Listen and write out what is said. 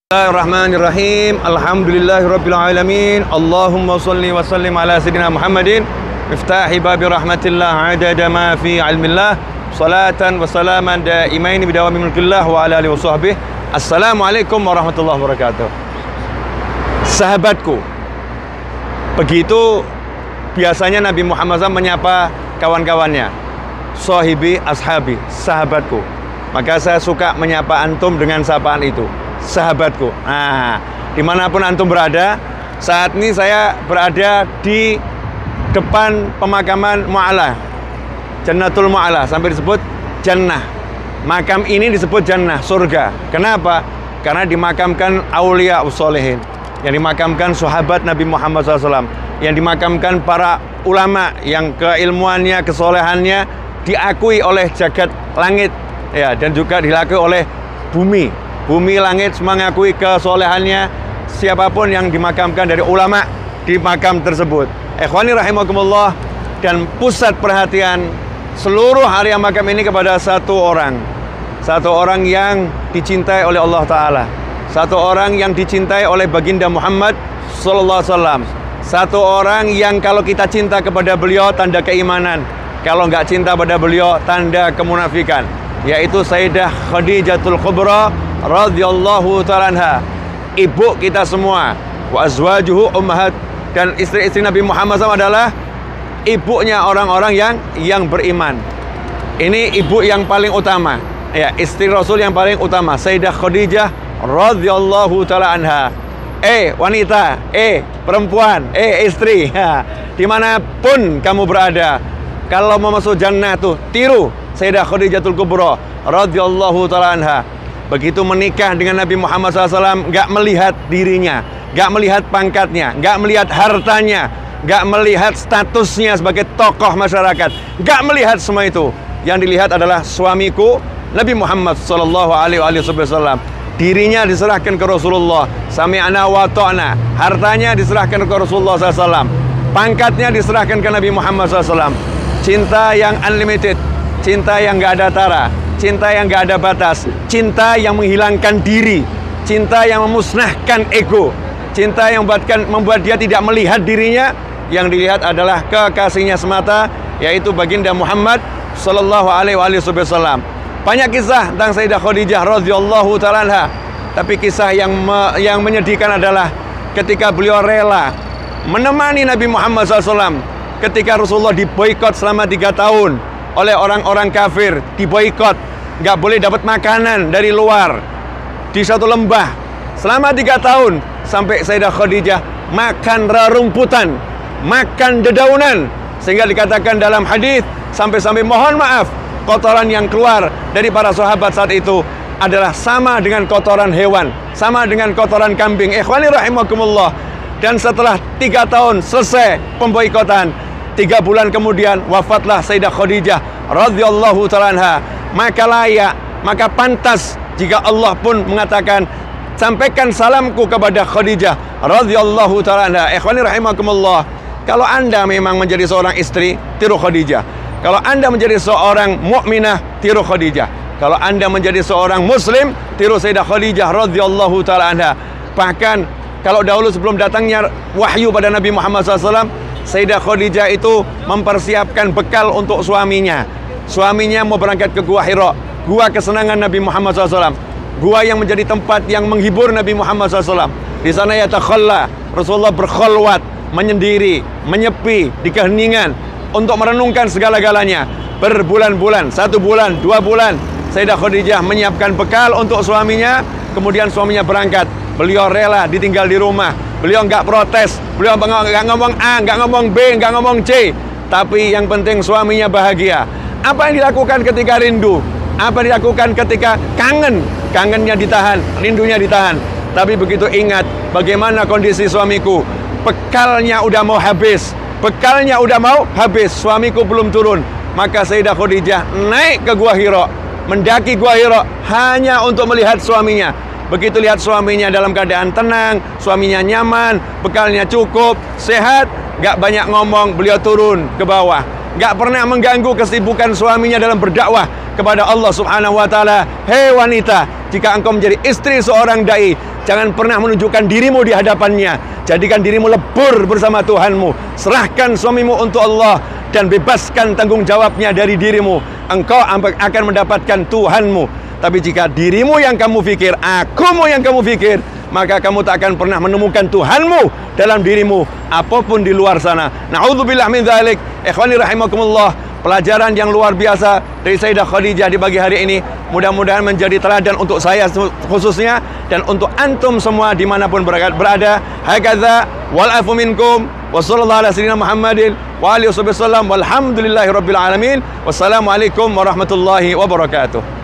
Bismillahirrahmanirrahim. Alhamdulillahirabbil alamin. Allahumma shalli wa sallim ala sayyidina Muhammadin miftahi babi rahmatillah adada ma fi ilmillah salatan wa salaman daimain bidawami mulkillah wa ala alihi wa sahbihi. Assalamualaikum warahmatullahi wabarakatuh. Sahabatku, begitu biasanya Nabi Muhammad SAW menyapa kawan-kawannya, sahibi ashabi, sahabatku. Maka saya suka menyapa antum dengan sapaan itu, sahabatku. Nah, dimanapun antum berada, saat ini saya berada di depan pemakaman Mu'alla, Jannatul Mu'alla, sampai disebut Jannah. Makam ini disebut Jannah, surga. Kenapa? Karena dimakamkan aulia ussolihin, yang dimakamkan sahabat Nabi Muhammad SAW, yang dimakamkan para ulama yang keilmuannya, kesolehannya diakui oleh jagat langit, ya, dan juga diakui oleh bumi. Bumi langit mengakui kesolehannya siapapun yang dimakamkan dari ulama di makam tersebut. Ikhwani rahimakumullah, dan pusat perhatian seluruh area makam ini kepada satu orang yang dicintai oleh Allah Ta'ala, satu orang yang dicintai oleh baginda Muhammad Sallallahu Alaihi Wasallam, satu orang yang kalau kita cinta kepada beliau tanda keimanan, kalau nggak cinta pada beliau tanda kemunafikan, yaitu Sayyidah Khadijatul Kubra radhiyallahu ta'ala anha, ibu kita semua, wa azwajuhu ummahat, dan istri-istri Nabi Muhammad SAW adalah ibunya orang-orang yang beriman. Ini ibu yang paling utama, ya, istri Rasul yang paling utama, Sayyidah Khadijah radhiyallahu ta'ala anha. Wanita, perempuan, istri, ya, dimanapun kamu berada, kalau mau masuk jannah tuh tiru Sayyidah Khadijatul Kubra radhiyallahu ta'ala anha. Begitu menikah dengan Nabi Muhammad SAW, nggak melihat dirinya, nggak melihat pangkatnya, nggak melihat hartanya, nggak melihat statusnya sebagai tokoh masyarakat, nggak melihat semua itu. Yang dilihat adalah suamiku Nabi Muhammad SAW. Dirinya diserahkan ke Rasulullah, sami'na wa ta'na. Hartanya diserahkan ke Rasulullah SAW, pangkatnya diserahkan ke Nabi Muhammad SAW. Cinta yang unlimited, cinta yang nggak ada tara, cinta yang nggak ada batas, cinta yang menghilangkan diri, cinta yang memusnahkan ego, cinta yang membuat dia tidak melihat dirinya. Yang dilihat adalah kekasihnya semata, yaitu baginda Muhammad Sallallahu Alaihi Wasallam. Banyak kisah tentang Sayyidah Khadijah radhiyallahu ta'ala anha, tapi kisah yang menyedihkan adalah ketika beliau rela menemani Nabi Muhammad SAW ketika Rasulullah diboikot selama 3 tahun oleh orang-orang kafir, diboikot, nggak boleh dapat makanan dari luar di satu lembah selama 3 tahun, sampai Sayyidah Khadijah makan rerumputan, makan dedaunan, sehingga dikatakan dalam hadis sampai mohon maaf, kotoran yang keluar dari para sahabat saat itu adalah sama dengan kotoran hewan, sama dengan kotoran kambing. Ikhwani rahimakumullah. Dan setelah 3 tahun selesai pemboikotan, 3 bulan kemudian wafatlah Sayyidah Khadijah radhiyallahu ta'ala anha. Maka layak, maka pantas jika Allah pun mengatakan, sampaikan salamku kepada Khadijah radhiyallahu ta'ala anha. Ikhwani rahimakumullah, kalau Anda memang menjadi seorang istri, tiru Khadijah. Kalau Anda menjadi seorang mukminah, tiru Khadijah. Kalau Anda menjadi seorang muslim, tiru Sayyidah Khadijah radhiyallahu ta'ala anha. Bahkan kalau dahulu sebelum datangnya wahyu pada Nabi Muhammad SAW, Sayyidah Khadijah itu mempersiapkan bekal untuk suaminya. Suaminya mau berangkat ke Gua Hira, gua kesenangan Nabi Muhammad SAW, gua yang menjadi tempat yang menghibur Nabi Muhammad SAW. Di sana yatakhalla, Rasulullah berkholwat, menyendiri, menyepi di keheningan untuk merenungkan segala-galanya. Berbulan-bulan, 1 bulan, 2 bulan, Sayyidah Khadijah menyiapkan bekal untuk suaminya. Kemudian suaminya berangkat, beliau rela ditinggal di rumah. Beliau nggak protes, beliau nggak ngomong A, nggak ngomong B, nggak ngomong C. Tapi yang penting suaminya bahagia. Apa yang dilakukan ketika rindu? Apa yang dilakukan ketika kangen? Kangennya ditahan, rindunya ditahan. Tapi begitu ingat bagaimana kondisi suamiku, bekalnya udah mau habis, suamiku belum turun. Maka Sayyidah Khadijah naik ke Gua Hira, mendaki Gua Hira hanya untuk melihat suaminya. Begitu lihat suaminya dalam keadaan tenang, suaminya nyaman, bekalnya cukup, sehat, gak banyak ngomong, beliau turun ke bawah. Gak pernah mengganggu kesibukan suaminya dalam berdakwah kepada Allah Subhanahu wa Ta'ala. Hei wanita, jika engkau menjadi istri seorang dai, Jangan pernah menunjukkan dirimu di hadapannya. Jadikan dirimu lebur bersama Tuhanmu. Serahkan suamimu untuk Allah dan bebaskan tanggung jawabnya dari dirimu. Engkau akan mendapatkan Tuhanmu. Tapi jika dirimu yang kamu pikir, akumu yang kamu pikir, maka kamu tak akan pernah menemukan Tuhanmu dalam dirimu apapun di luar sana. Na'udzubillah min dzalik. Ikhwani rahimakumullah, pelajaran yang luar biasa dari Sayyidah Khadijah di pagi hari ini mudah-mudahan menjadi teladan untuk saya khususnya dan untuk antum semua dimanapun berada. Hakadza wal afu minkum wa sallallahu ala sayyidina Muhammadin wa alihi wasallam walhamdulillahi rabbil alamin. Wassalamualaikum warahmatullahi wabarakatuh.